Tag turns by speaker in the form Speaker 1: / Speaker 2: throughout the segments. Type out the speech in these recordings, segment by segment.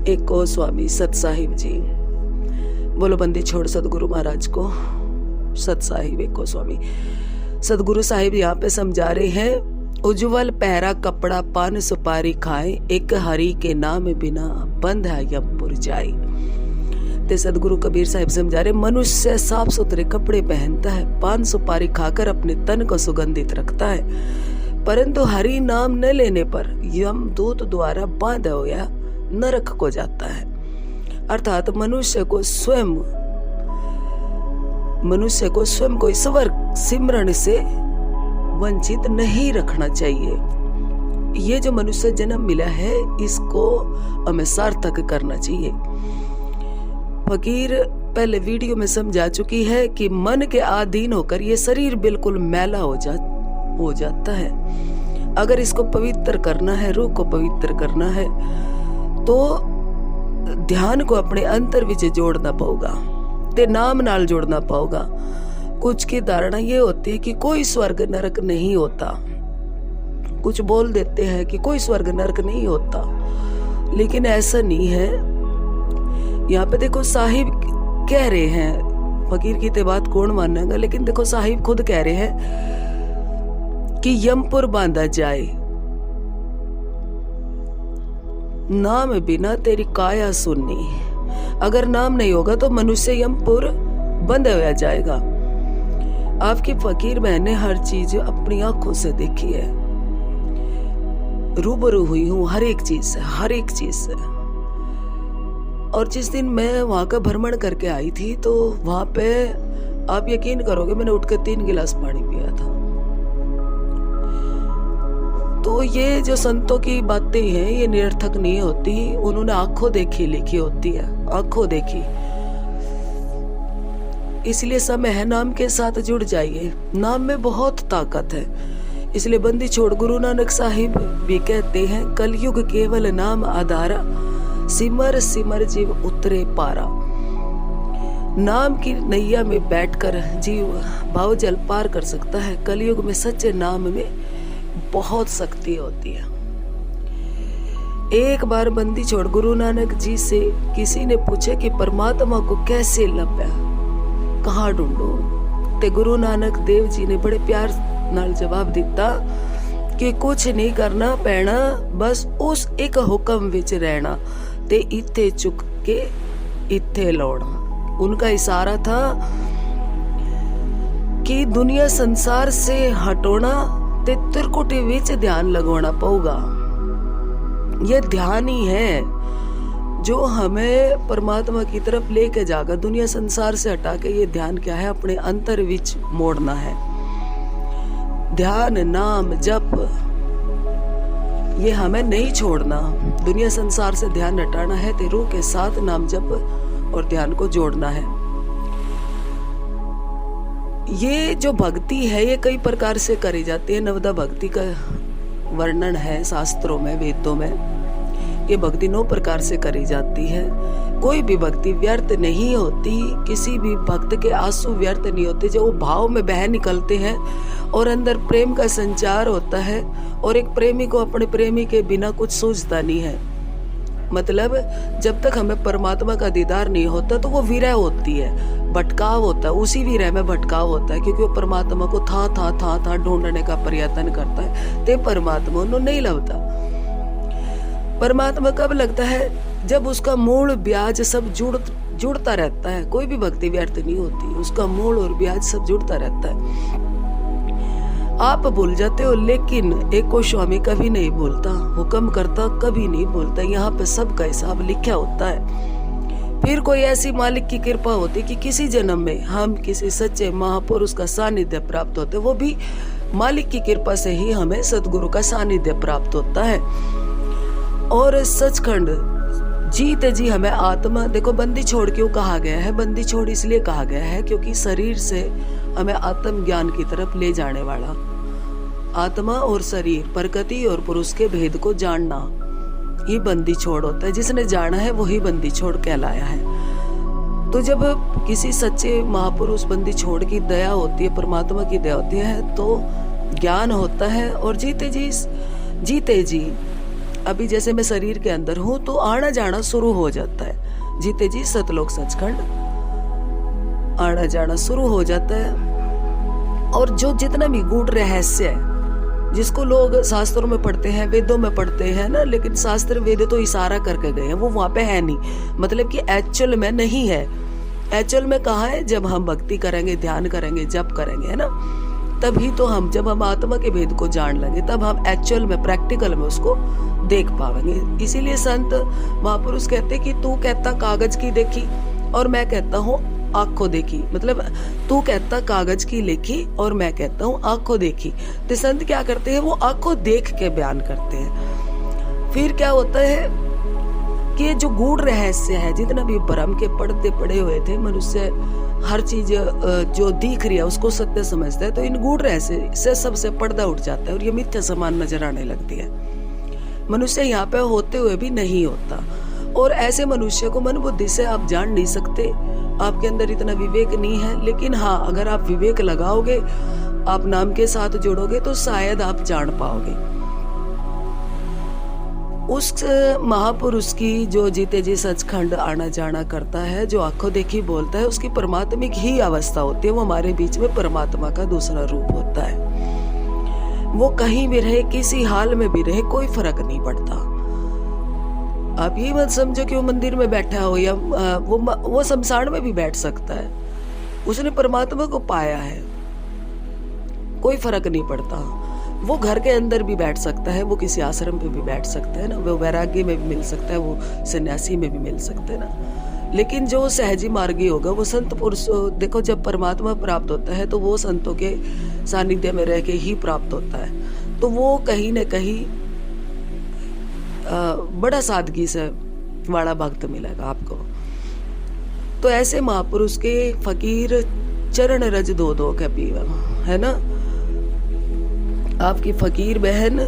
Speaker 1: एको स्वामी सत साहिब जी। बोलो बंदी छोड़ सतगुरु महाराज को, सत साहिब एको स्वामी। सतगुरु साहिब यहाँ पे समझा रहे हैं, उज्जवल पहरा कपड़ा पान सुपारी खाए, एक हरि के नाम बिना बंद है यमपुर जाए। ते सतगुरु कबीर साहिब समझा रहे, मनुष्य साफ सुथरे कपड़े पहनता है, पान सुपारी खाकर अपने तन को सुगंधित रखता है, परंतु हरि नाम न लेने पर यमदूत द्वारा बांधा हुआ नरक को जाता है। अर्थात मनुष्य को स्वयं को ईश्वर सिमरण से वंचित नहीं रखना चाहिए। ये जो मनुष्य जन्म मिला है इसको हमें सार्थक करना चाहिए। फकीर पहले वीडियो में समझा चुकी है कि मन के अधीन होकर ये शरीर बिल्कुल मैला हो जाता है। अगर इसको पवित्र करना है, रूह को पवित्र करना है, तो ध्यान को अपने अंतर विच जोड़ना पड़ेगा, ते नाम नाल जोड़ना पड़ेगा। कुछ की धारणा ये होती है कि कोई स्वर्ग नरक नहीं होता, कुछ बोल देते हैं कि कोई स्वर्ग नरक नहीं होता, लेकिन ऐसा नहीं है। यहाँ पे देखो साहिब कह रहे हैं, फकीर की ते बात कौन मानेगा, लेकिन देखो साहिब खुद कह रहे हैं कि यमपुर बांधा जाए, नाम बिना तेरी काया सुननी। अगर नाम नहीं होगा तो मनुष्य यमपुर बंद हो जाएगा। आपकी फकीर बहने हर चीज अपनी आंखों से देखी है, रूबरू हुई हूँ हर एक चीज से। और जिस दिन मैं वहां का भ्रमण करके आई थी तो वहां पे आप यकीन करोगे मैंने उठ के 3 गिलास पानी पिया था। तो ये जो संतों की बातें हैं ये निरर्थक नहीं होती, उन्होंने आंखों देखी लिखी होती है, आंखों देखी। इसलिए समय है, नाम के साथ जुड़ जाइए, नाम में बहुत ताकत है। इसलिए बंदी छोड़ गुरु नानक साहिब भी कहते हैं, कलयुग केवल नाम आधारा, सिमर सिमर जीव उतरे पारा। नाम की नैया में बैठकर जीव भाव जल पार कर सकता है। कलयुग में सच्चे नाम में बहुत शक्ति होती है। एक बार बंदी छोड़ गुरु नानक जी से किसी ने पूछा कि परमात्मा को कैसे लभ्या, कहाँ ढूंढो, ते गुरु नानक देव जी ने बड़े प्यार नाल जवाब दिता कि कुछ नहीं करना पैना, बस उस एक हुक्म विच रहना, ते इत्थे चुक के इत्थे लौटना। उनका इशारा था कि दुनिया संसार से हटोना ते त्रिकुटी विच ध्यान लगवाना पड़ेगा। ये ध्यान ही है जो हमें परमात्मा की तरफ लेके जाएगा। दुनिया संसार से हटा के ये ध्यान क्या है, अपने अंतर विच मोड़ना है। ध्यान नाम जप ये हमें नहीं छोड़ना। दुनिया संसार से ध्यान हटाना है तो रूह के साथ नाम जप और ध्यान को जोड़ना है। ये जो भक्ति है ये कई प्रकार से करी जाती है। नवदा भक्ति का वर्णन है शास्त्रों में, वेदों में। ये भक्ति 9 प्रकार से करी जाती है। कोई भी भक्ति व्यर्थ नहीं होती, किसी भी भक्त के आंसू व्यर्थ नहीं होते। जो भाव में बह निकलते हैं और अंदर प्रेम का संचार होता है, और एक प्रेमी को अपने प्रेमी के बिना कुछ सूझता नहीं है। मतलब जब तक हमें परमात्मा का दीदार नहीं होता तो वो विरह होती है, भटकाव होता है। उसी विरह में भटकाव होता है, क्योंकि वो परमात्मा को था ढूंढने का प्रयत्न करता है, ते परमात्मा उन्हें नहीं लगता। परमात्मा कब लगता है, जब उसका मूल ब्याज सब जुड़ता रहता है। कोई भी भक्ति व्यर्थ नहीं होती, उसका मूल और ब्याज सब जुड़ता रहता है। आप भूल जाते हो, लेकिन एको स्वामी कभी नहीं भूलता, हुक्म करता कभी नहीं भूलता। यहाँ पे सबका हिसाब लिखा होता है। फिर कोई ऐसी मालिक की कृपा होती कि किसी जन्म में हम किसी सच्चे महापुरुष का सानिध्य प्राप्त होते, वो भी मालिक की कृपा से ही हमें सतगुरु का सानिध्य प्राप्त होता है। और सचखंड जीते जी हमें आत्मा, देखो बंदी छोड़ क्यों कहा गया है, बंदी छोड़ इसलिए कहा गया है क्योंकि शरीर से हमें आत्म ज्ञान की तरफ ले जाने वाला। आत्मा और शरीर, प्रकृति और पुरुष के भेद को जानना ही बंदी छोड़ होता है। जिसने जाना है वही बंदी छोड़ कहलाया है। तो जब किसी सच्चे महापुरुष बंदी छोड़ की दया होती है, परमात्मा की दया होती है, तो ज्ञान होता है। और जीते जी अभी जैसे मैं शरीर के अंदर हूं तो आना जाना शुरू हो जाता है। जीते जी सतलोक सचखंड आना जाना शुरू हो जाता है। और जो जितना भी गूढ़ रहस्य है जिसको लोग शास्त्रों में पढ़ते हैं, वेदों में पढ़ते हैं ना, लेकिन शास्त्र वेद तो इशारा करके गए हैं, वो वहां पे है नहीं, मतलब कि एक्चुअल में नहीं है। एक्चुअल में कहाँ है? जब हम भक्ति करेंगे, ध्यान करेंगे, जप करेंगे, है ना, तभी तो हम, जब हम आत्मा के भेद को जान लेंगे, तब हम एक्चुअल में, प्रैक्टिकल में उसको देख पाएंगे। इसीलिए संत महापुरुष कहते कि तू कहता कागज की देखी और मैं कहता हूँ आंखों देखी, मतलब तू कहता कागज की लिखी और मैं कहता हूँ आंखों देखी। तो संत क्या करते हैं? वो आंखों देख के बयान करते हैं। फिर क्या होता है कि जो गूढ़ रहस्य है, जितना भी ब्रह्म के पर्दे पड़े हुए थे, मनुष्य हर चीज जो दिख रही है उसको सत्य समझता है, तो इन गूढ़ रहस्य से सबसे पर्दा उठ जाता है और ये मिथ्या समान नजर आने लगती है। मनुष्य यहाँ पे होते हुए भी नहीं होता। और ऐसे मनुष्य को मन बुद्धि से आप जान नहीं सकते, आपके अंदर इतना विवेक नहीं है। लेकिन हाँ, अगर आप विवेक लगाओगे, आप नाम के साथ जोड़ोगे, तो शायद आप जान पाओगे। उस महापुरुष की जो जीते जी सचखंड आना जाना करता है, जो आंखों देखी बोलता है, उसकी परमात्मिक ही अवस्था होती है। वो हमारे बीच में परमात्मा का दूसरा रूप होता है। वो कहीं भी रहे, किसी हाल में भी रहे, कोई फर्क नहीं पड़ता। आप ये मत समझो कि वो मंदिर में बैठा हो या वो शमशान में भी बैठ सकता है, उसने परमात्मा को पाया है, कोई फर्क नहीं पड़ता। वो घर के अंदर भी बैठ सकता है, वो किसी आश्रम पे भी बैठ सकता है ना, वो वैराग्य में भी मिल सकता है, वो सन्यासी में भी मिल सकता है ना। लेकिन जो सहजी मार्गी होगा, वो संत पुरुष, देखो जब परमात्मा प्राप्त होता है तो वो संतों के सानिध्य में रह के ही प्राप्त होता है। तो वो कहीं न कहीं बड़ा सादगी से वाला भक्त मिलेगा आपको। तो ऐसे महापुरुष के फकीर चरण रज दो दो के पीवा, है ना। आपकी फकीर बहन,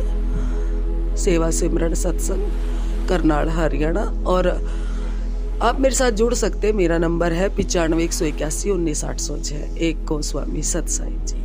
Speaker 1: सेवा सिमरन सत्संग, करनाल हरियाणा। और आप मेरे साथ जुड़ सकते हैं। मेरा नंबर है 95 181 19 806। एक गोस्वामी सत साई जी।